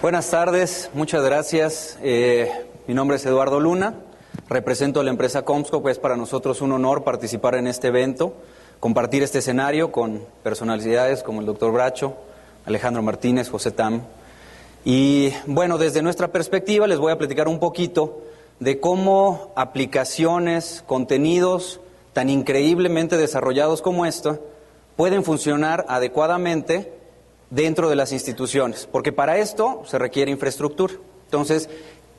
Buenas tardes, muchas gracias. Mi nombre es Eduardo Luna, represento a la empresa Comscope. Es para nosotros un honor participar en este evento, compartir este escenario con personalidades como el doctor Bracho, Alejandro Martínez, José Tam. Y bueno, desde nuestra perspectiva les voy a platicar un poquito de cómo aplicaciones, contenidos tan increíblemente desarrollados como esta pueden funcionar adecuadamente dentro de las instituciones, porque para esto se requiere infraestructura. Entonces,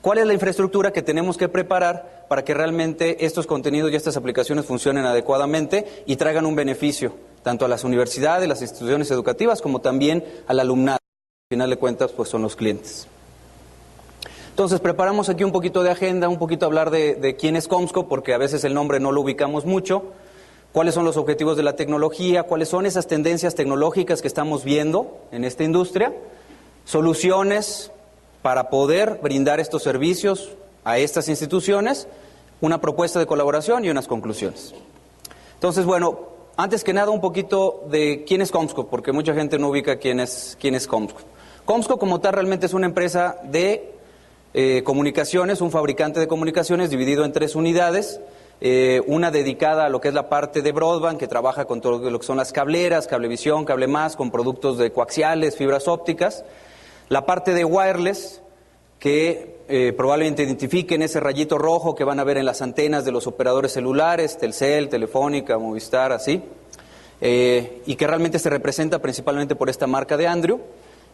¿cuál es la infraestructura que tenemos que preparar para que realmente estos contenidos y estas aplicaciones funcionen adecuadamente y traigan un beneficio tanto a las universidades, las instituciones educativas, como también al alumnado? Al final de cuentas, pues son los clientes. Entonces, preparamos aquí un poquito de agenda, un poquito hablar de quién es Comscope, porque a veces el nombre no lo ubicamos mucho. ¿Cuáles son los objetivos de la tecnología? ¿Cuáles son esas tendencias tecnológicas que estamos viendo en esta industria? Soluciones para poder brindar estos servicios a estas instituciones, una propuesta de colaboración y unas conclusiones. Entonces, bueno, antes que nada un poquito de quién es Comscope, porque mucha gente no ubica quién es Comscope. Comscope como tal realmente es una empresa de comunicaciones, un fabricante de comunicaciones dividido en 3 unidades. Una dedicada a lo que es la parte de broadband, que trabaja con todo lo que son las cableras, cablevisión, cable más, con productos de coaxiales, fibras ópticas. La parte de wireless, que probablemente identifiquen ese rayito rojo que van a ver en las antenas de los operadores celulares, Telcel, Telefónica, Movistar, así, y que realmente se representa principalmente por esta marca de Andrew.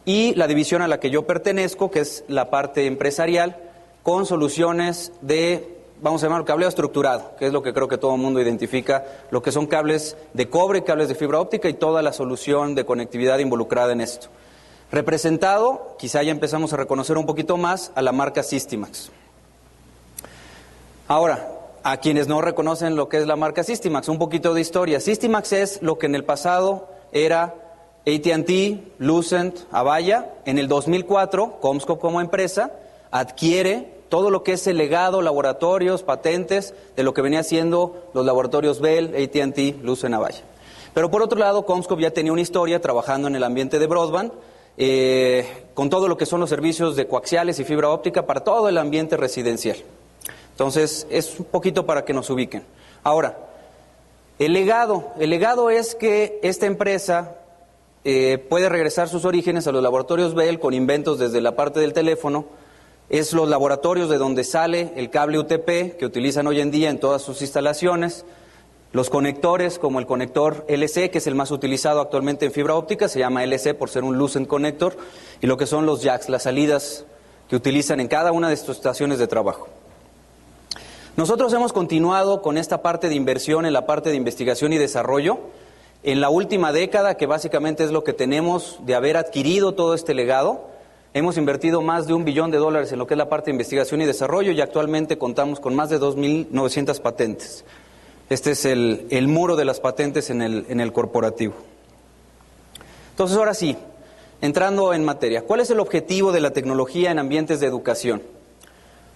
Y la división a la que yo pertenezco, que es la parte empresarial, con soluciones de, vamos a llamarlo cableo estructurado, que es lo que creo que todo el mundo identifica, lo que son cables de cobre, cables de fibra óptica y toda la solución de conectividad involucrada en esto. Representado, quizá ya empezamos a reconocer un poquito más, a la marca Systimax. Ahora, a quienes no reconocen lo que es la marca Systimax, un poquito de historia. Systimax es lo que en el pasado era AT&T, Lucent, Avaya. En el 2004, Comscope como empresa adquiere todo lo que es el legado, laboratorios, patentes, de lo que venía siendo los laboratorios Bell, AT&T, Lucent, Avaya. Pero por otro lado, Comscope ya tenía una historia trabajando en el ambiente de broadband, con todo lo que son los servicios de coaxiales y fibra óptica para todo el ambiente residencial. Entonces, es un poquito para que nos ubiquen. Ahora, el legado es que esta empresa puede regresar sus orígenes a los laboratorios Bell con inventos desde la parte del teléfono. Es los laboratorios de donde sale el cable UTP que utilizan hoy en día en todas sus instalaciones. Los conectores, como el conector LC, que es el más utilizado actualmente en fibra óptica, se llama LC por ser un Lucent Connector, y lo que son los jacks, las salidas que utilizan en cada una de sus estaciones de trabajo. Nosotros hemos continuado con esta parte de inversión en la parte de investigación y desarrollo. En la última década, que básicamente es lo que tenemos de haber adquirido todo este legado, hemos invertido más de $1 billón en lo que es la parte de investigación y desarrollo, y actualmente contamos con más de 2.900 patentes. Este es el muro de las patentes en el corporativo. Entonces, ahora sí, entrando en materia, ¿cuál es el objetivo de la tecnología en ambientes de educación?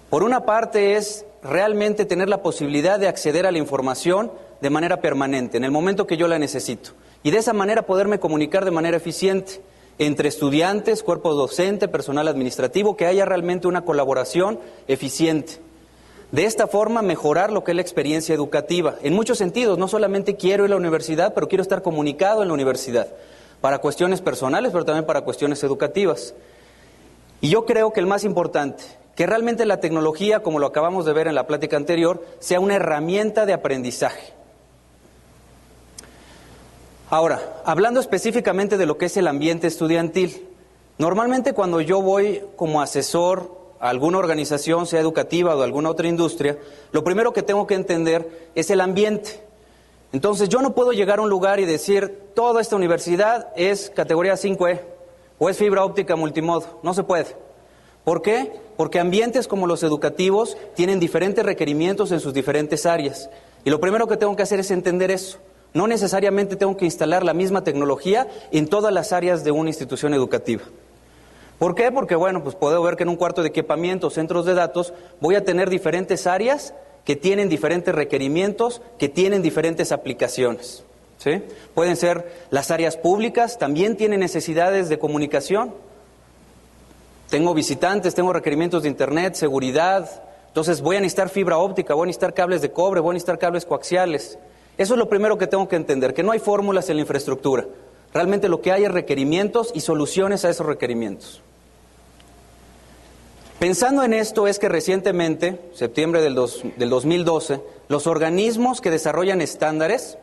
Por una parte es realmente tener la posibilidad de acceder a la información de manera permanente, en el momento que yo la necesito, y de esa manera poderme comunicar de manera eficiente entre estudiantes, cuerpo docente, personal administrativo, que haya realmente una colaboración eficiente. De esta forma, mejorar lo que es la experiencia educativa, en muchos sentidos. No solamente quiero ir a la universidad, pero quiero estar comunicado en la universidad, para cuestiones personales, pero también para cuestiones educativas. Y yo creo que el más importante, que realmente la tecnología, como lo acabamos de ver en la plática anterior, sea una herramienta de aprendizaje. Ahora, hablando específicamente de lo que es el ambiente estudiantil, normalmente cuando yo voy como asesor a alguna organización, sea educativa o de alguna otra industria, lo primero que tengo que entender es el ambiente. Entonces, yo no puedo llegar a un lugar y decir, toda esta universidad es categoría 5E o es fibra óptica multimodo. No se puede. ¿Por qué? Porque ambientes como los educativos tienen diferentes requerimientos en sus diferentes áreas. Y lo primero que tengo que hacer es entender eso. No necesariamente tengo que instalar la misma tecnología en todas las áreas de una institución educativa. ¿Por qué? Porque, bueno, pues puedo ver que en un cuarto de equipamiento, centros de datos, voy a tener diferentes áreas que tienen diferentes requerimientos, que tienen diferentes aplicaciones, ¿sí? Pueden ser las áreas públicas, también tienen necesidades de comunicación. tengo visitantes, tengo requerimientos de internet, seguridad, entonces voy a necesitar fibra óptica, voy a necesitar cables de cobre, voy a necesitar cables coaxiales. Eso es lo primero que tengo que entender, que no hay fórmulas en la infraestructura. Realmente lo que hay es requerimientos y soluciones a esos requerimientos. Pensando en esto es que recientemente, septiembre del 2012, los organismos que desarrollan estándares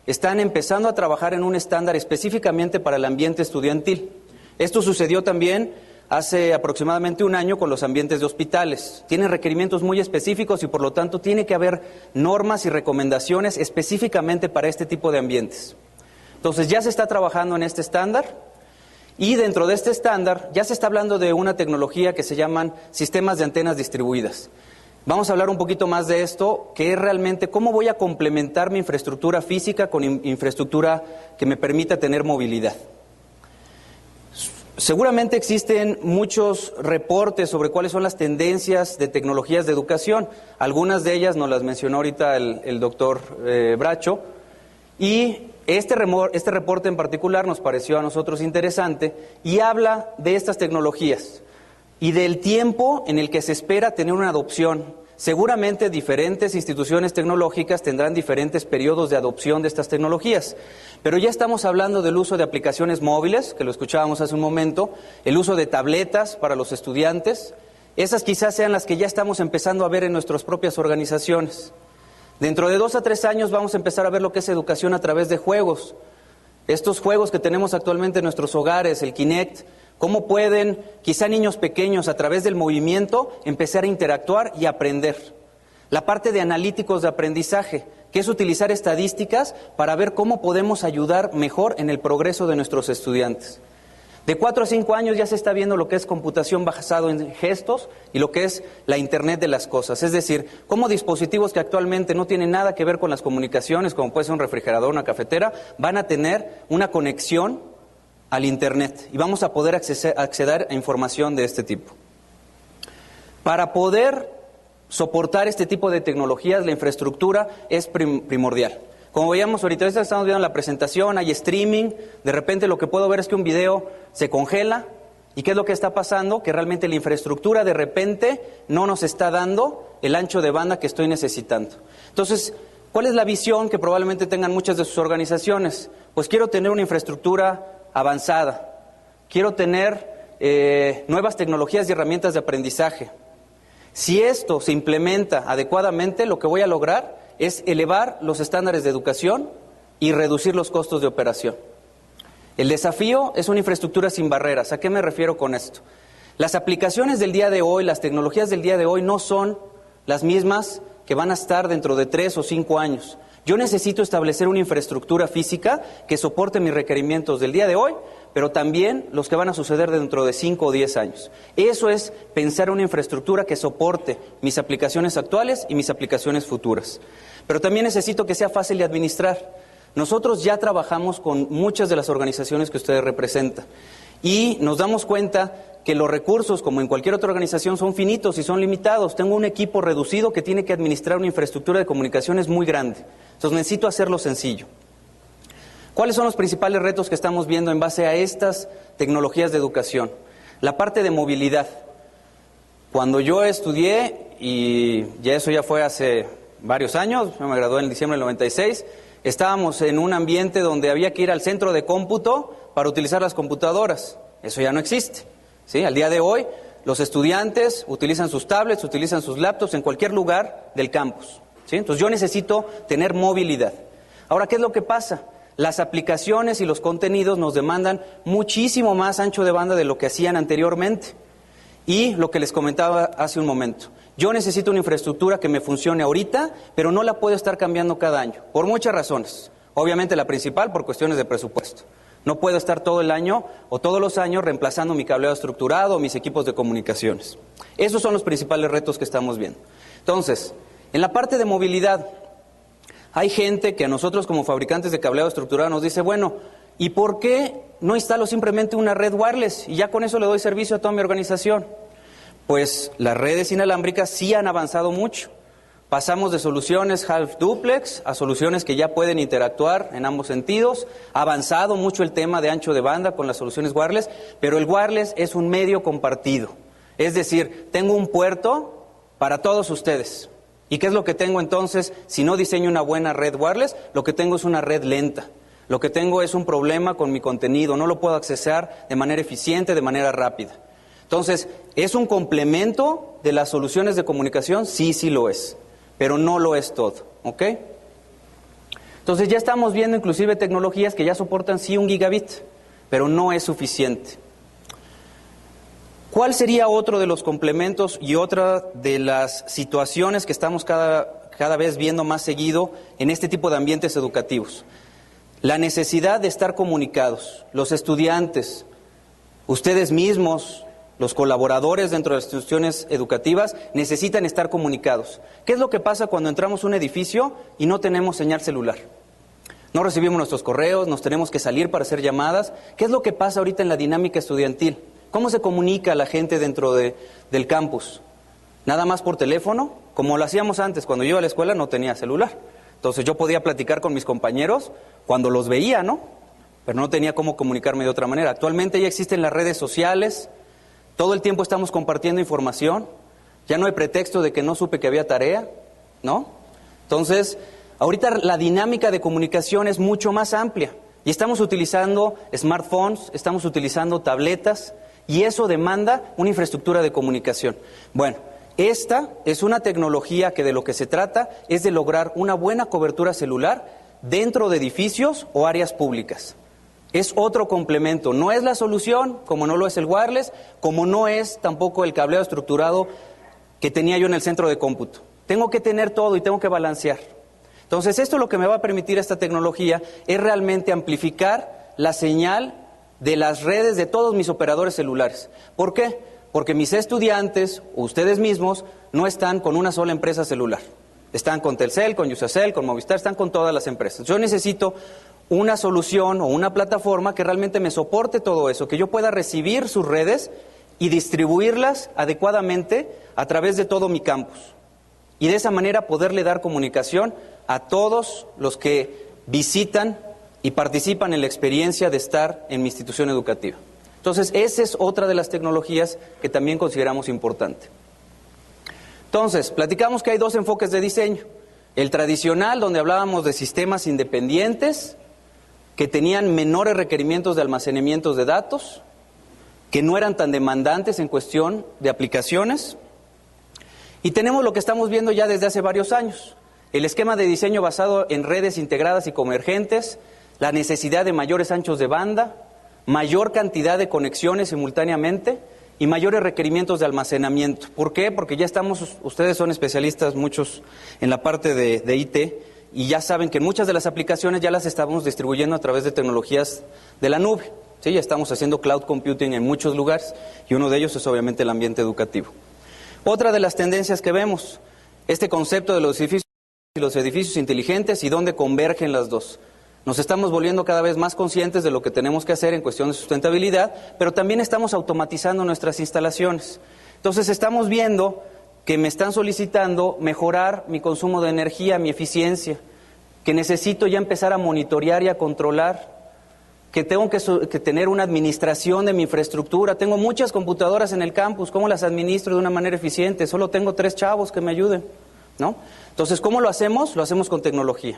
están empezando a trabajar en un estándar específicamente para el ambiente estudiantil. Esto sucedió también hace aproximadamente un año con los ambientes de hospitales. Tienen requerimientos muy específicos y por lo tanto tiene que haber normas y recomendaciones específicamente para este tipo de ambientes. Entonces ya se está trabajando en este estándar y dentro de este estándar ya se está hablando de una tecnología que se llaman sistemas de antenas distribuidas. Vamos a hablar un poquito más de esto, que es realmente cómo voy a complementar mi infraestructura física con infraestructura que me permita tener movilidad. Seguramente existen muchos reportes sobre cuáles son las tendencias de tecnologías de educación. Algunas de ellas nos las mencionó ahorita el doctor Bracho. Y este reporte en particular nos pareció a nosotros interesante y habla de estas tecnologías y del tiempo en el que se espera tener una adopción. Seguramente diferentes instituciones tecnológicas tendrán diferentes periodos de adopción de estas tecnologías, pero ya estamos hablando del uso de aplicaciones móviles, que lo escuchábamos hace un momento, el uso de tabletas para los estudiantes. Esas quizás sean las que ya estamos empezando a ver en nuestras propias organizaciones. Dentro de 2 a 3 años vamos a empezar a ver lo que es educación a través de juegos. Estos juegos que tenemos actualmente en nuestros hogares, el Kinect, cómo pueden quizá niños pequeños a través del movimiento empezar a interactuar y aprender. La parte de analíticos de aprendizaje, que es utilizar estadísticas para ver cómo podemos ayudar mejor en el progreso de nuestros estudiantes. De 4 a 5 años ya se está viendo lo que es computación basado en gestos y lo que es la Internet de las cosas. Es decir, cómo dispositivos que actualmente no tienen nada que ver con las comunicaciones, como puede ser un refrigerador, una cafetera, van a tener una conexión al Internet y vamos a poder acceder a información de este tipo. Para poder soportar este tipo de tecnologías, la infraestructura es primordial. Como veíamos ahorita, estamos viendo la presentación, hay streaming, de repente lo que puedo ver es que un video se congela, ¿y qué es lo que está pasando? Que realmente la infraestructura de repente no nos está dando el ancho de banda que estoy necesitando. Entonces, ¿cuál es la visión que probablemente tengan muchas de sus organizaciones? Pues quiero tener una infraestructura avanzada, quiero tener nuevas tecnologías y herramientas de aprendizaje. Si esto se implementa adecuadamente, lo que voy a lograr es elevar los estándares de educación y reducir los costos de operación. El desafío es una infraestructura sin barreras. ¿A qué me refiero con esto? Las aplicaciones del día de hoy, las tecnologías del día de hoy no son las mismas que van a estar dentro de 3 o 5 años. Yo necesito establecer una infraestructura física que soporte mis requerimientos del día de hoy, pero también los que van a suceder dentro de 5 o 10 años. Eso es pensar una infraestructura que soporte mis aplicaciones actuales y mis aplicaciones futuras. Pero también necesito que sea fácil de administrar. Nosotros ya trabajamos con muchas de las organizaciones que ustedes representan y nos damos cuenta que los recursos, como en cualquier otra organización, son finitos y son limitados. Tengo un equipo reducido que tiene que administrar una infraestructura de comunicaciones muy grande. Entonces necesito hacerlo sencillo. ¿Cuáles son los principales retos que estamos viendo en base a estas tecnologías de educación? La parte de movilidad. Cuando yo estudié, y ya eso ya fue hace varios años, yo me gradué en diciembre del 96, estábamos en un ambiente donde había que ir al centro de cómputo para utilizar las computadoras. Eso ya no existe, ¿sí? Al día de hoy, los estudiantes utilizan sus tablets, utilizan sus laptops en cualquier lugar del campus, ¿sí? Entonces yo necesito tener movilidad. Ahora, ¿qué es lo que pasa? Las aplicaciones y los contenidos nos demandan muchísimo más ancho de banda de lo que hacían anteriormente. Y lo que les comentaba hace un momento, yo necesito una infraestructura que me funcione ahorita, pero no la puedo estar cambiando cada año, por muchas razones. Obviamente la principal, por cuestiones de presupuesto. No puedo estar todo el año o todos los años reemplazando mi cableado estructurado o mis equipos de comunicaciones. Esos son los principales retos que estamos viendo. Entonces, en la parte de movilidad, hay gente que a nosotros como fabricantes de cableado estructurado nos dice, bueno, ¿y por qué no instalo simplemente una red wireless y ya con eso le doy servicio a toda mi organización? Pues las redes inalámbricas sí han avanzado mucho. Pasamos de soluciones half duplex a soluciones que ya pueden interactuar en ambos sentidos. Ha avanzado mucho el tema de ancho de banda con las soluciones wireless, pero el wireless es un medio compartido. Es decir, tengo un puerto para todos ustedes. ¿Y qué es lo que tengo entonces si no diseño una buena red wireless? Lo que tengo es una red lenta. Lo que tengo es un problema con mi contenido. No lo puedo accesar de manera eficiente, de manera rápida. Entonces, ¿es un complemento de las soluciones de comunicación? Sí, sí lo es. Pero no lo es todo, ¿ok? Entonces ya estamos viendo inclusive tecnologías que ya soportan sí 1 gigabit, pero no es suficiente. ¿Cuál sería otro de los complementos y otra de las situaciones que estamos cada vez viendo más seguido en este tipo de ambientes educativos? La necesidad de estar comunicados. Los estudiantes, ustedes mismos, los colaboradores dentro de las instituciones educativas necesitan estar comunicados. ¿Qué es lo que pasa cuando entramos a un edificio y no tenemos señal celular? No recibimos nuestros correos, nos tenemos que salir para hacer llamadas. ¿Qué es lo que pasa ahorita en la dinámica estudiantil? ¿Cómo se comunica la gente dentro del campus? ¿Nada más por teléfono? Como lo hacíamos antes, cuando yo iba a la escuela no tenía celular. Entonces yo podía platicar con mis compañeros cuando los veía, ¿no? Pero no tenía cómo comunicarme de otra manera. Actualmente ya existen las redes sociales. Todo el tiempo estamos compartiendo información, ya no hay pretexto de que no supe que había tarea, ¿no? Entonces, ahorita la dinámica de comunicación es mucho más amplia y estamos utilizando smartphones, estamos utilizando tabletas y eso demanda una infraestructura de comunicación. Bueno, esta es una tecnología que de lo que se trata es de lograr una buena cobertura celular dentro de edificios o áreas públicas. Es otro complemento, no es la solución, como no lo es el wireless, como no es tampoco el cableado estructurado que tenía yo en el centro de cómputo. Tengo que tener todo y tengo que balancear. Entonces, esto lo que me va a permitir esta tecnología es realmente amplificar la señal de las redes de todos mis operadores celulares. ¿Por qué? Porque mis estudiantes, o ustedes mismos, no están con una sola empresa celular. Están con Telcel, con Usacell, con Movistar, están con todas las empresas. Yo necesito una solución o una plataforma que realmente me soporte todo eso, que yo pueda recibir sus redes y distribuirlas adecuadamente a través de todo mi campus. Y de esa manera poderle dar comunicación a todos los que visitan y participan en la experiencia de estar en mi institución educativa. Entonces, esa es otra de las tecnologías que también consideramos importante. Entonces, platicamos que hay dos enfoques de diseño. El tradicional, donde hablábamos de sistemas independientes, que tenían menores requerimientos de almacenamiento de datos, que no eran tan demandantes en cuestión de aplicaciones. Y tenemos lo que estamos viendo ya desde hace varios años, el esquema de diseño basado en redes integradas y convergentes, la necesidad de mayores anchos de banda, mayor cantidad de conexiones simultáneamente y mayores requerimientos de almacenamiento. ¿Por qué? Porque ya estamos, ustedes son especialistas muchos en la parte de IT, y ya saben que muchas de las aplicaciones ya las estamos distribuyendo a través de tecnologías de la nube. ¿Sí? Ya estamos haciendo cloud computing en muchos lugares y uno de ellos es obviamente el ambiente educativo. Otra de las tendencias que vemos, este concepto de los edificios inteligentes y dónde convergen las dos. Nos estamos volviendo cada vez más conscientes de lo que tenemos que hacer en cuestión de sustentabilidad, pero también estamos automatizando nuestras instalaciones. Entonces estamos viendo que me están solicitando mejorar mi consumo de energía, mi eficiencia, que necesito ya empezar a monitorear y a controlar, que tengo que tener una administración de mi infraestructura. Tengo muchas computadoras en el campus, ¿cómo las administro de una manera eficiente? Solo tengo 3 chavos que me ayuden, ¿no? Entonces, ¿cómo lo hacemos? Lo hacemos con tecnología.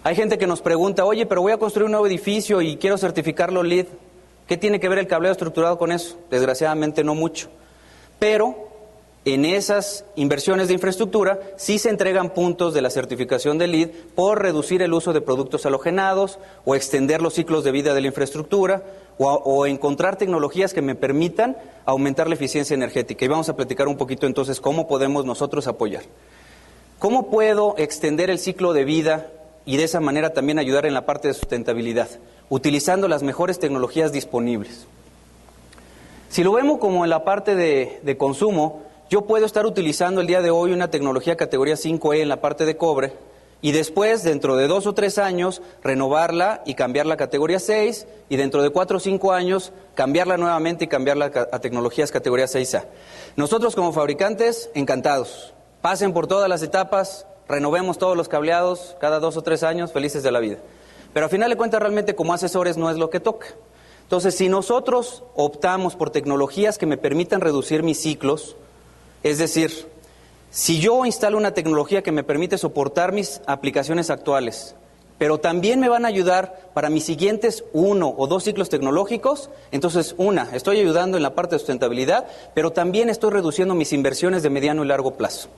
Hay gente que nos pregunta, oye, pero voy a construir un nuevo edificio y quiero certificarlo LEED. ¿Qué tiene que ver el cableado estructurado con eso? Desgraciadamente no mucho. Pero en esas inversiones de infraestructura sí se entregan puntos de la certificación de LEED por reducir el uso de productos halogenados o extender los ciclos de vida de la infraestructura o encontrar tecnologías que me permitan aumentar la eficiencia energética. Y vamos a platicar un poquito entonces cómo podemos nosotros apoyar. ¿Cómo puedo extender el ciclo de vida y de esa manera también ayudar en la parte de sustentabilidad? Utilizando las mejores tecnologías disponibles. Si lo vemos como en la parte de consumo, yo puedo estar utilizando el día de hoy una tecnología categoría 5E en la parte de cobre y después, dentro de 2 o 3 años, renovarla y cambiarla a categoría 6 y dentro de 4 o 5 años, cambiarla nuevamente y cambiarla a tecnologías categoría 6A. Nosotros como fabricantes, encantados. pasen por todas las etapas, renovemos todos los cableados cada 2 o 3 años, felices de la vida. Pero al final de cuentas realmente como asesores no es lo que toca. Entonces, si nosotros optamos por tecnologías que me permitan reducir mis ciclos, es decir, si yo instalo una tecnología que me permite soportar mis aplicaciones actuales, pero también me van a ayudar para mis siguientes 1 o 2 ciclos tecnológicos, entonces estoy ayudando en la parte de sustentabilidad, pero también estoy reduciendo mis inversiones de mediano y largo plazo.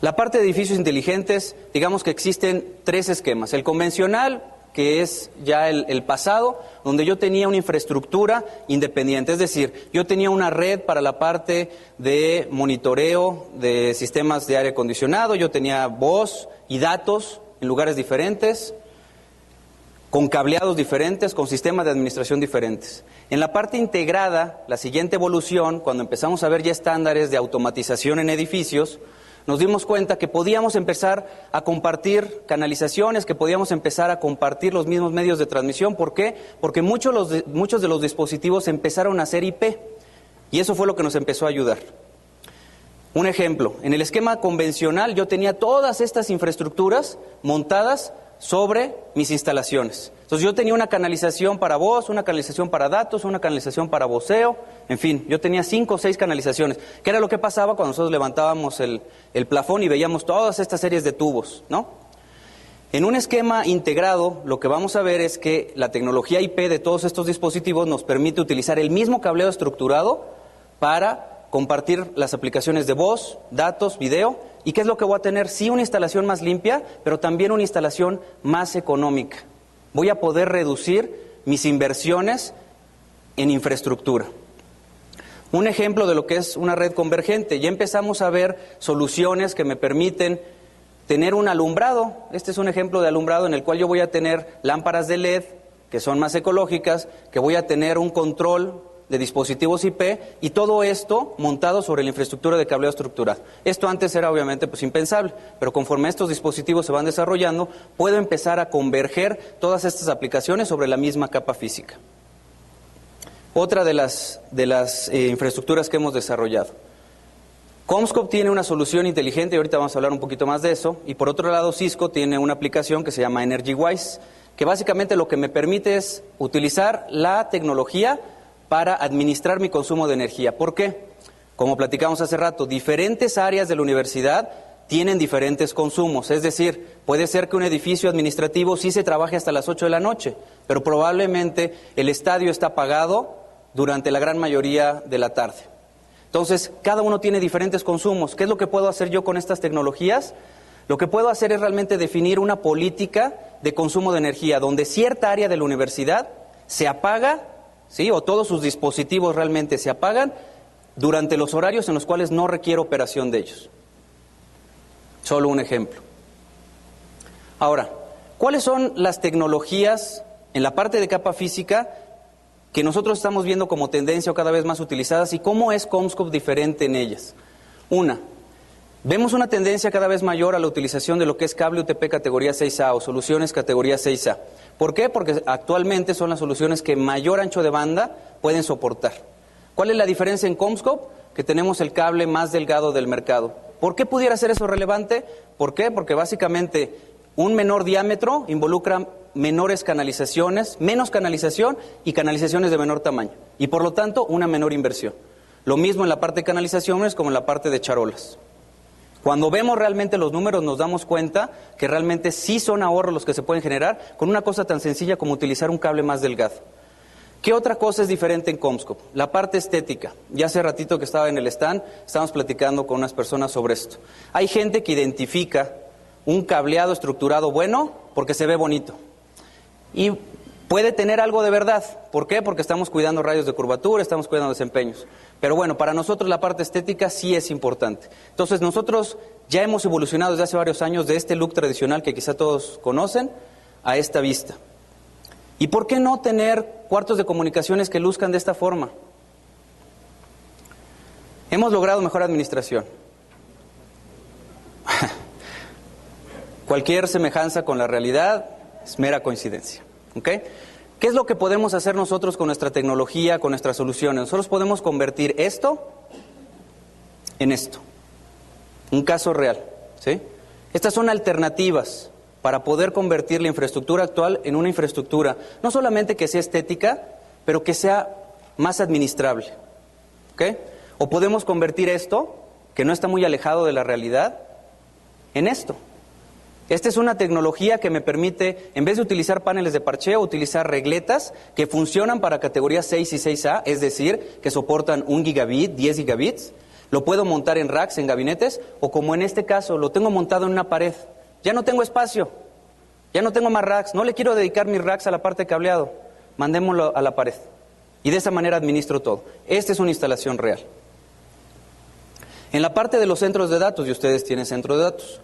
La parte de edificios inteligentes, digamos que existen 3 esquemas. El convencional, que es ya el pasado, donde yo tenía una infraestructura independiente, es decir, yo tenía una red para la parte de monitoreo de sistemas de aire acondicionado, yo tenía voz y datos en lugares diferentes, con cableados diferentes, con sistemas de administración diferentes. En la parte integrada, la siguiente evolución, cuando empezamos a ver ya estándares de automatización en edificios, nos dimos cuenta que podíamos empezar a compartir canalizaciones, que podíamos empezar a compartir los mismos medios de transmisión. ¿Por qué? Porque muchos de los dispositivos empezaron a ser IP y eso fue lo que nos empezó a ayudar. Un ejemplo, en el esquema convencional yo tenía todas estas infraestructuras montadas sobre mis instalaciones. Entonces yo tenía una canalización para voz, una canalización para datos, una canalización para voceo, en fin, yo tenía 5 o 6 canalizaciones, que era lo que pasaba cuando nosotros levantábamos el plafón y veíamos todas estas series de tubos, ¿no? En un esquema integrado, lo que vamos a ver es que la tecnología IP de todos estos dispositivos nos permite utilizar el mismo cableado estructurado para compartir las aplicaciones de voz, datos, video. ¿Y qué es lo que voy a tener? Sí, una instalación más limpia, pero también una instalación más económica. Voy a poder reducir mis inversiones en infraestructura. Un ejemplo de lo que es una red convergente. Ya empezamos a ver soluciones que me permiten tener un alumbrado. Este es un ejemplo de alumbrado en el cual yo voy a tener lámparas de LED, que son más ecológicas, que voy a tener un control de dispositivos IP y todo esto montado sobre la infraestructura de cableo estructurado. Esto antes era obviamente impensable, pero conforme estos dispositivos se van desarrollando, puedo empezar a converger todas estas aplicaciones sobre la misma capa física. Otra de las infraestructuras que hemos desarrollado. CommScope tiene una solución inteligente, y ahorita vamos a hablar un poquito más de eso, y por otro lado Cisco tiene una aplicación que se llama EnergyWise, que básicamente lo que me permite es utilizar la tecnología para administrar mi consumo de energía. ¿Por qué? Como platicamos hace rato, diferentes áreas de la universidad tienen diferentes consumos. Es decir, puede ser que un edificio administrativo sí se trabaje hasta las 8 de la noche, pero probablemente el estadio está apagado durante la gran mayoría de la tarde. Entonces, cada uno tiene diferentes consumos. ¿Qué es lo que puedo hacer yo con estas tecnologías? Lo que puedo hacer es realmente definir una política de consumo de energía, donde cierta área de la universidad se apaga, ¿sí? O todos sus dispositivos realmente se apagan durante los horarios en los cuales no requiere operación de ellos. Solo un ejemplo. Ahora, ¿cuáles son las tecnologías en la parte de capa física que nosotros estamos viendo como tendencia o cada vez más utilizadas y cómo es CommScope diferente en ellas? Vemos una tendencia cada vez mayor a la utilización de lo que es cable UTP categoría 6A o soluciones categoría 6A. ¿Por qué? Porque actualmente son las soluciones que mayor ancho de banda pueden soportar. ¿Cuál es la diferencia en CommScope? Que tenemos el cable más delgado del mercado. ¿Por qué pudiera ser eso relevante? ¿Por qué? Porque básicamente un menor diámetro involucra menores canalizaciones, menos canalización y canalizaciones de menor tamaño. Y por lo tanto, una menor inversión. Lo mismo en la parte de canalizaciones como en la parte de charolas. Cuando vemos realmente los números nos damos cuenta que realmente sí son ahorros los que se pueden generar con una cosa tan sencilla como utilizar un cable más delgado. ¿Qué otra cosa es diferente en CommScope? La parte estética. Ya hace ratito que estaba en el stand, estábamos platicando con unas personas sobre esto. Hay gente que identifica un cableado estructurado bueno porque se ve bonito. Y puede tener algo de verdad. ¿Por qué? Porque estamos cuidando radios de curvatura, estamos cuidando desempeños. Pero bueno, para nosotros la parte estética sí es importante. Entonces nosotros ya hemos evolucionado desde hace varios años de este look tradicional que quizá todos conocen a esta vista. ¿Y por qué no tener cuartos de comunicaciones que luzcan de esta forma? Hemos logrado mejor administración. Cualquier semejanza con la realidad es mera coincidencia. ¿Ok? ¿Qué es lo que podemos hacer nosotros con nuestra tecnología, con nuestras soluciones? Nosotros podemos convertir esto en esto. Un caso real, ¿sí? Estas son alternativas para poder convertir la infraestructura actual en una infraestructura, no solamente que sea estética, pero que sea más administrable, ¿ok? O podemos convertir esto, que no está muy alejado de la realidad, en esto. Esta es una tecnología que me permite, en vez de utilizar paneles de parcheo, utilizar regletas que funcionan para categorías 6 y 6A, es decir, que soportan 1 gigabit, 10 gigabits. Lo puedo montar en racks, en gabinetes, o como en este caso, lo tengo montado en una pared. Ya no tengo espacio, ya no tengo más racks, no le quiero dedicar mis racks a la parte de cableado, mandémoslo a la pared. Y de esa manera administro todo. Esta es una instalación real. En la parte de los centros de datos, y ustedes tienen centro de datos,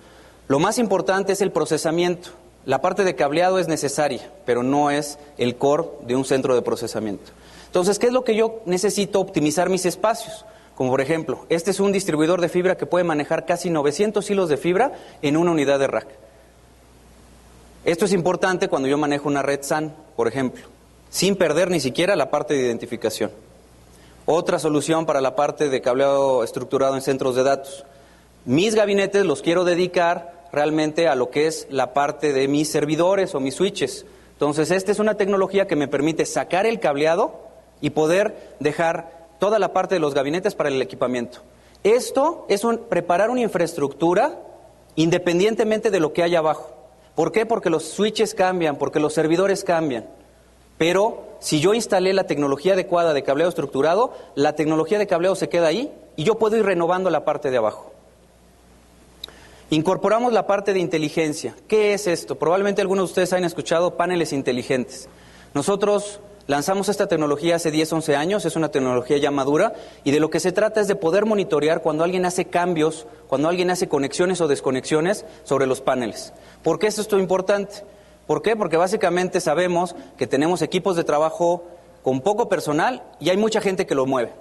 lo más importante es el procesamiento. La parte de cableado es necesaria, pero no es el core de un centro de procesamiento. Entonces, ¿qué es lo que yo necesito? Optimizar mis espacios. Como por ejemplo, este es un distribuidor de fibra que puede manejar casi 900 hilos de fibra en una unidad de rack. Esto es importante cuando yo manejo una red SAN, por ejemplo, sin perder ni siquiera la parte de identificación. Otra solución para la parte de cableado estructurado en centros de datos. Mis gabinetes los quiero dedicar realmente a lo que es la parte de mis servidores o mis switches. Entonces, esta es una tecnología que me permite sacar el cableado y poder dejar toda la parte de los gabinetes para el equipamiento. Esto es preparar una infraestructura independientemente de lo que hay abajo. ¿Por qué? Porque los switches cambian, porque los servidores cambian. Pero si yo instalé la tecnología adecuada de cableado estructurado, la tecnología de cableado se queda ahí y yo puedo ir renovando la parte de abajo. Incorporamos la parte de inteligencia. ¿Qué es esto? Probablemente algunos de ustedes hayan escuchado paneles inteligentes. Nosotros lanzamos esta tecnología hace 10, 11 años, es una tecnología ya madura, y de lo que se trata es de poder monitorear cuando alguien hace cambios, cuando alguien hace conexiones o desconexiones sobre los paneles. ¿Por qué es esto importante? ¿Por qué? Porque básicamente sabemos que tenemos equipos de trabajo con poco personal y hay mucha gente que lo mueve.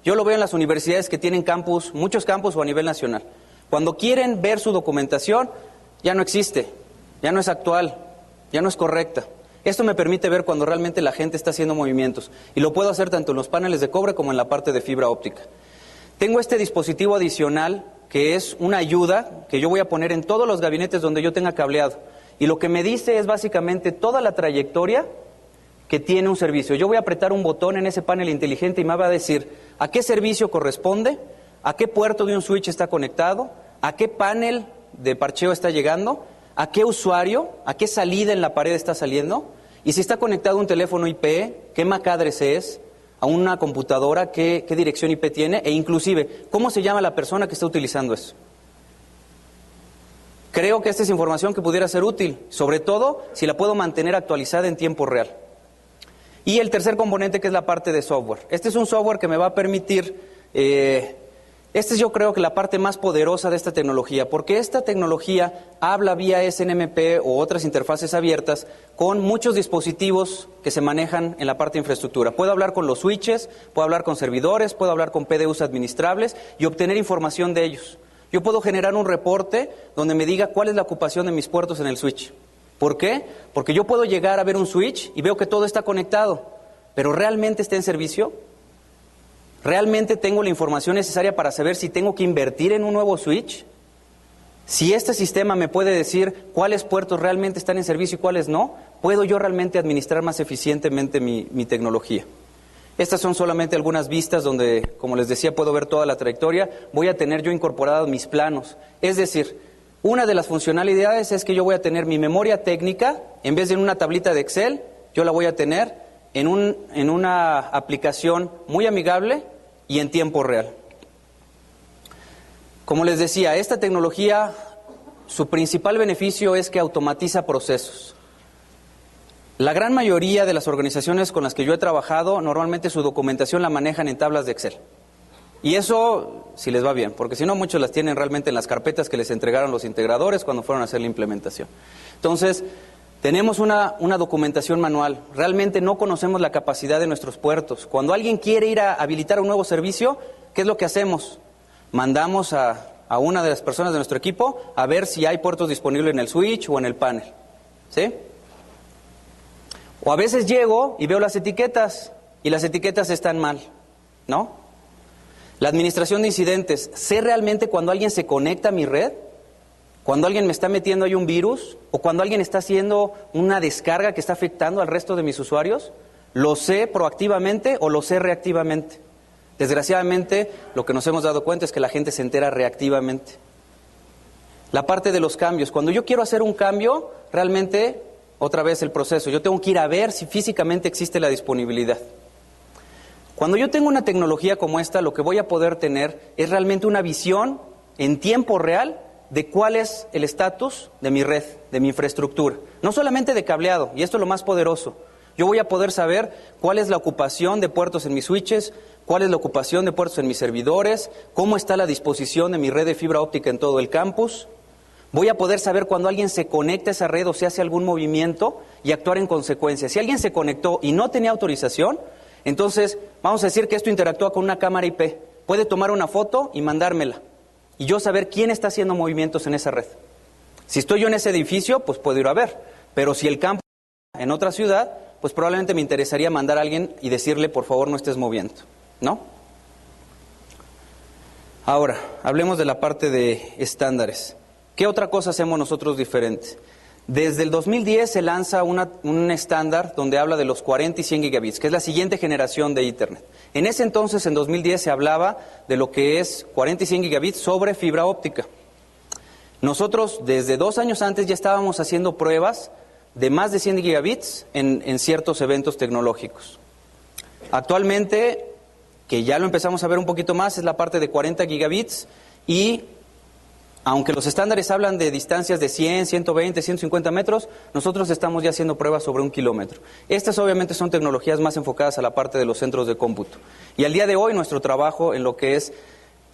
Yo lo veo en las universidades que tienen campus, muchos campus o a nivel nacional. Cuando quieren ver su documentación, ya no existe, ya no es actual, ya no es correcta. Esto me permite ver cuando realmente la gente está haciendo movimientos. Y lo puedo hacer tanto en los paneles de cobre como en la parte de fibra óptica. Tengo este dispositivo adicional que es una ayuda que yo voy a poner en todos los gabinetes donde yo tenga cableado. Y lo que me dice es básicamente toda la trayectoria que tiene un servicio. Yo voy a apretar un botón en ese panel inteligente y me va a decir a qué servicio corresponde, a qué puerto de un switch está conectado, a qué panel de parcheo está llegando, a qué usuario, a qué salida en la pared está saliendo, y si está conectado a un teléfono IP, qué MAC address es, a una computadora, qué dirección IP tiene, e inclusive, cómo se llama la persona que está utilizando eso. Creo que esta es información que pudiera ser útil, sobre todo si la puedo mantener actualizada en tiempo real. Y el tercer componente, que es la parte de software. Este es un software que me va a permitir, esta es yo creo que la parte más poderosa de esta tecnología, porque esta tecnología habla vía SNMP o otras interfaces abiertas con muchos dispositivos que se manejan en la parte de infraestructura. Puedo hablar con los switches, puedo hablar con servidores, puedo hablar con PDUs administrables y obtener información de ellos. Yo puedo generar un reporte donde me diga cuál es la ocupación de mis puertos en el switch. ¿Por qué? Porque yo puedo llegar a ver un switch y veo que todo está conectado, pero ¿realmente está en servicio? ¿Realmente tengo la información necesaria para saber si tengo que invertir en un nuevo switch? Si este sistema me puede decir cuáles puertos realmente están en servicio y cuáles no, ¿puedo yo realmente administrar más eficientemente mi tecnología? Estas son solamente algunas vistas donde, como les decía, puedo ver toda la trayectoria. Voy a tener yo incorporados mis planos. Es decir, una de las funcionalidades es que yo voy a tener mi memoria técnica, en vez de en una tablita de Excel, yo la voy a tener en una aplicación muy amigable y en tiempo real. Como les decía, esta tecnología, su principal beneficio es que automatiza procesos. La gran mayoría de las organizaciones con las que yo he trabajado, normalmente su documentación la manejan en tablas de Excel. Y eso, si les va bien, porque si no, muchos las tienen realmente en las carpetas que les entregaron los integradores cuando fueron a hacer la implementación. Entonces, tenemos una documentación manual. Realmente no conocemos la capacidad de nuestros puertos. Cuando alguien quiere ir a habilitar un nuevo servicio, ¿qué es lo que hacemos? Mandamos a una de las personas de nuestro equipo a ver si hay puertos disponibles en el switch o en el panel. ¿Sí? O a veces llego y veo las etiquetas y las etiquetas están mal, ¿no? La administración de incidentes. ¿Sé realmente cuando alguien se conecta a mi red? ¿Cuando alguien me está metiendo ahí un virus? ¿O cuando alguien está haciendo una descarga que está afectando al resto de mis usuarios? ¿Lo sé proactivamente o lo sé reactivamente? Desgraciadamente, lo que nos hemos dado cuenta es que la gente se entera reactivamente. La parte de los cambios. Cuando yo quiero hacer un cambio, realmente, otra vez el proceso. Yo tengo que ir a ver si físicamente existe la disponibilidad. Cuando yo tengo una tecnología como esta, lo que voy a poder tener es realmente una visión en tiempo real de cuál es el estatus de mi red, de mi infraestructura. No solamente de cableado, y esto es lo más poderoso. Yo voy a poder saber cuál es la ocupación de puertos en mis switches, cuál es la ocupación de puertos en mis servidores, cómo está la disposición de mi red de fibra óptica en todo el campus. Voy a poder saber cuando alguien se conecta a esa red o se hace algún movimiento y actuar en consecuencia. Si alguien se conectó y no tenía autorización, entonces vamos a decir que esto interactúa con una cámara IP. Puede tomar una foto y mandármela. Y yo saber quién está haciendo movimientos en esa red. Si estoy yo en ese edificio, pues puedo ir a ver. Pero si el campo está en otra ciudad, pues probablemente me interesaría mandar a alguien y decirle, por favor, no estés moviendo, ¿no? Ahora, hablemos de la parte de estándares. ¿Qué otra cosa hacemos nosotros diferente? Desde el 2010 se lanza un estándar donde habla de los 40 y 100 gigabits, que es la siguiente generación de Internet. En ese entonces, en 2010, se hablaba de lo que es 40 y 100 gigabits sobre fibra óptica. Nosotros, desde 2 años antes, ya estábamos haciendo pruebas de más de 100 gigabits en ciertos eventos tecnológicos. Actualmente, que ya lo empezamos a ver un poquito más, es la parte de 40 gigabits y aunque los estándares hablan de distancias de 100, 120, 150 metros, nosotros estamos ya haciendo pruebas sobre 1 kilómetro. Estas obviamente son tecnologías más enfocadas a la parte de los centros de cómputo. Y al día de hoy nuestro trabajo en lo que es,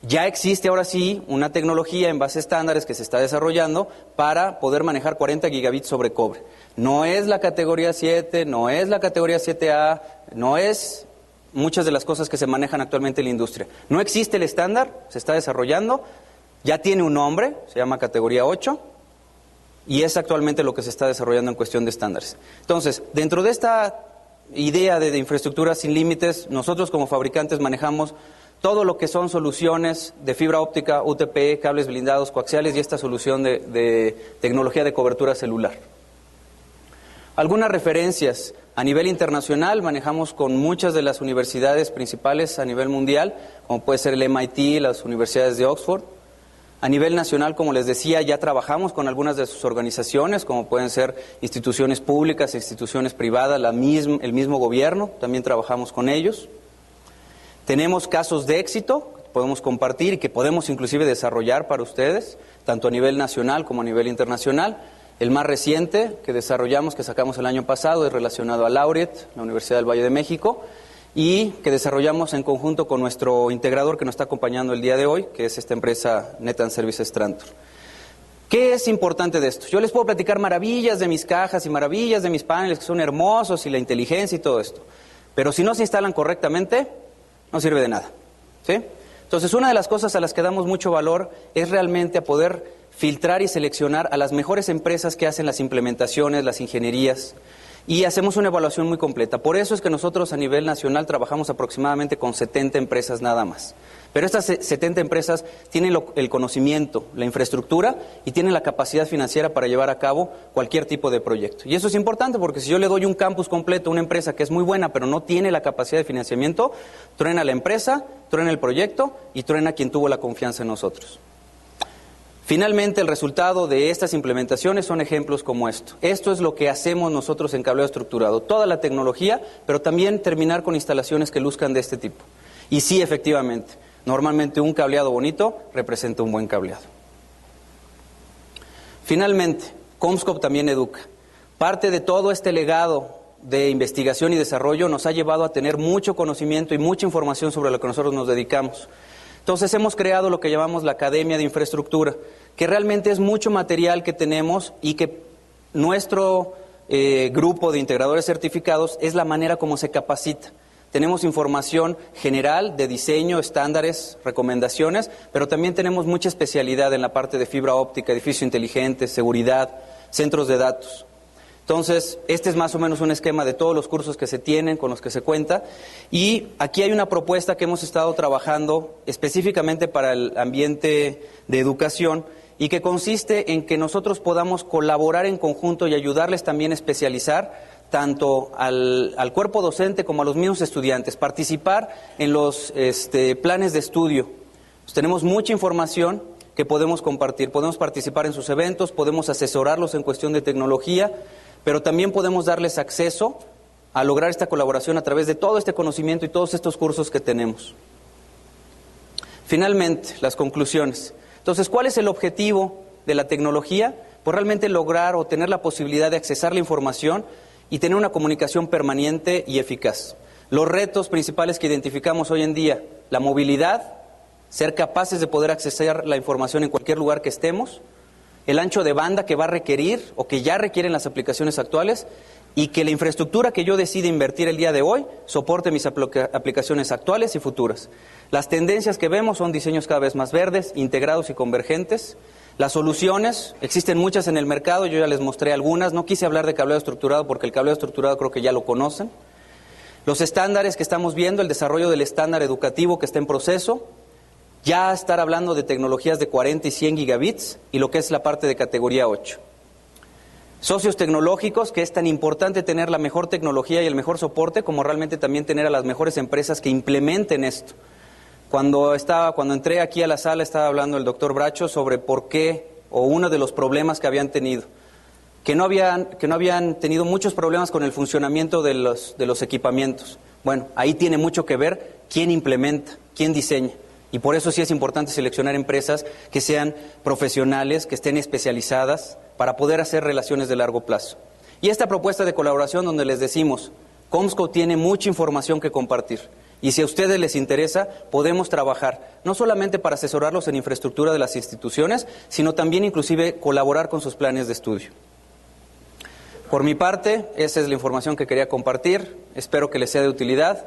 ya existe ahora sí una tecnología en base a estándares que se está desarrollando para poder manejar 40 gigabits sobre cobre. No es la categoría 7, no es la categoría 7A, no es muchas de las cosas que se manejan actualmente en la industria. No existe el estándar, se está desarrollando. Ya tiene un nombre, se llama categoría 8, y es actualmente lo que se está desarrollando en cuestión de estándares. Entonces, dentro de esta idea de infraestructura sin límites, nosotros como fabricantes manejamos todo lo que son soluciones de fibra óptica, UTP, cables blindados, coaxiales y esta solución de tecnología de cobertura celular. Algunas referencias. A nivel internacional manejamos con muchas de las universidades principales a nivel mundial, como puede ser el MIT, las universidades de Oxford. A nivel nacional, como les decía, ya trabajamos con algunas de sus organizaciones, como pueden ser instituciones públicas, instituciones privadas, el mismo gobierno, también trabajamos con ellos. Tenemos casos de éxito que podemos compartir y que podemos inclusive desarrollar para ustedes, tanto a nivel nacional como a nivel internacional. El más reciente que desarrollamos, que sacamos el año pasado, es relacionado a Laureate, la Universidad del Valle de México, y que desarrollamos en conjunto con nuestro integrador que nos está acompañando el día de hoy, que es esta empresa Netan Services Trantor. ¿Qué es importante de esto? Yo les puedo platicar maravillas de mis cajas y maravillas de mis paneles que son hermosos y la inteligencia y todo esto, pero si no se instalan correctamente, no sirve de nada, ¿sí? Entonces, una de las cosas a las que damos mucho valor es realmente a poder filtrar y seleccionar a las mejores empresas que hacen las implementaciones, las ingenierías, y hacemos una evaluación muy completa. Por eso es que nosotros a nivel nacional trabajamos aproximadamente con 70 empresas nada más. Pero estas 70 empresas tienen el conocimiento, la infraestructura y tienen la capacidad financiera para llevar a cabo cualquier tipo de proyecto. Y eso es importante porque si yo le doy un campus completo a una empresa que es muy buena pero no tiene la capacidad de financiamiento, truena la empresa, truena el proyecto y truena quien tuvo la confianza en nosotros. Finalmente, el resultado de estas implementaciones son ejemplos como esto. Esto es lo que hacemos nosotros en cableado estructurado. Toda la tecnología, pero también terminar con instalaciones que luzcan de este tipo. Y sí, efectivamente, normalmente un cableado bonito representa un buen cableado. Finalmente, CommScope también educa. Parte de todo este legado de investigación y desarrollo nos ha llevado a tener mucho conocimiento y mucha información sobre lo que nosotros nos dedicamos. Entonces hemos creado lo que llamamos la Academia de Infraestructura, que realmente es mucho material que tenemos y que nuestro grupo de integradores certificados es la manera como se capacita. Tenemos información general de diseño, estándares, recomendaciones, pero también tenemos mucha especialidad en la parte de fibra óptica, edificio inteligente, seguridad, centros de datos. Entonces, este es más o menos un esquema de todos los cursos que se tienen, con los que se cuenta. Y aquí hay una propuesta que hemos estado trabajando específicamente para el ambiente de educación y que consiste en que nosotros podamos colaborar en conjunto y ayudarles también a especializar tanto al cuerpo docente como a los mismos estudiantes, participar en los planes de estudio. Pues tenemos mucha información que podemos compartir, podemos participar en sus eventos, podemos asesorarlos en cuestión de tecnología, pero también podemos darles acceso a lograr esta colaboración a través de todo este conocimiento y todos estos cursos que tenemos. Finalmente, las conclusiones. Entonces, ¿cuál es el objetivo de la tecnología? Pues realmente lograr o tener la posibilidad de accesar la información y tener una comunicación permanente y eficaz. Los retos principales que identificamos hoy en día, la movilidad, ser capaces de poder accesar la información en cualquier lugar que estemos, el ancho de banda que va a requerir o que ya requieren las aplicaciones actuales y que la infraestructura que yo decida invertir el día de hoy soporte mis aplicaciones actuales y futuras. Las tendencias que vemos son diseños cada vez más verdes, integrados y convergentes. Las soluciones, existen muchas en el mercado, yo ya les mostré algunas, no quise hablar de cableado estructurado porque el cableado estructurado creo que ya lo conocen. Los estándares que estamos viendo, el desarrollo del estándar educativo que está en proceso, ya estar hablando de tecnologías de 40 y 100 gigabits y lo que es la parte de categoría 8. Socios tecnológicos, que es tan importante tener la mejor tecnología y el mejor soporte como realmente también tener a las mejores empresas que implementen esto. Cuando entré aquí a la sala estaba hablando el doctor Bracho sobre por qué o uno de los problemas que habían tenido. Que no habían tenido muchos problemas con el funcionamiento de los equipamientos. Bueno, ahí tiene mucho que ver quién implementa, quién diseña. Y por eso sí es importante seleccionar empresas que sean profesionales, que estén especializadas para poder hacer relaciones de largo plazo. Y esta propuesta de colaboración donde les decimos, Comscore tiene mucha información que compartir. Y si a ustedes les interesa, podemos trabajar, no solamente para asesorarlos en infraestructura de las instituciones, sino también inclusive colaborar con sus planes de estudio. Por mi parte, esa es la información que quería compartir. Espero que les sea de utilidad.